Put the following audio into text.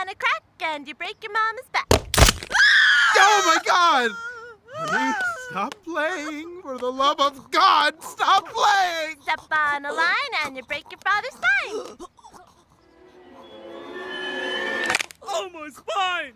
on a crack and you break your mama's back. Oh my God! Honey, stop playing. For the love of God, stop playing! Step on a line and you break your father's spine. Oh, my spine!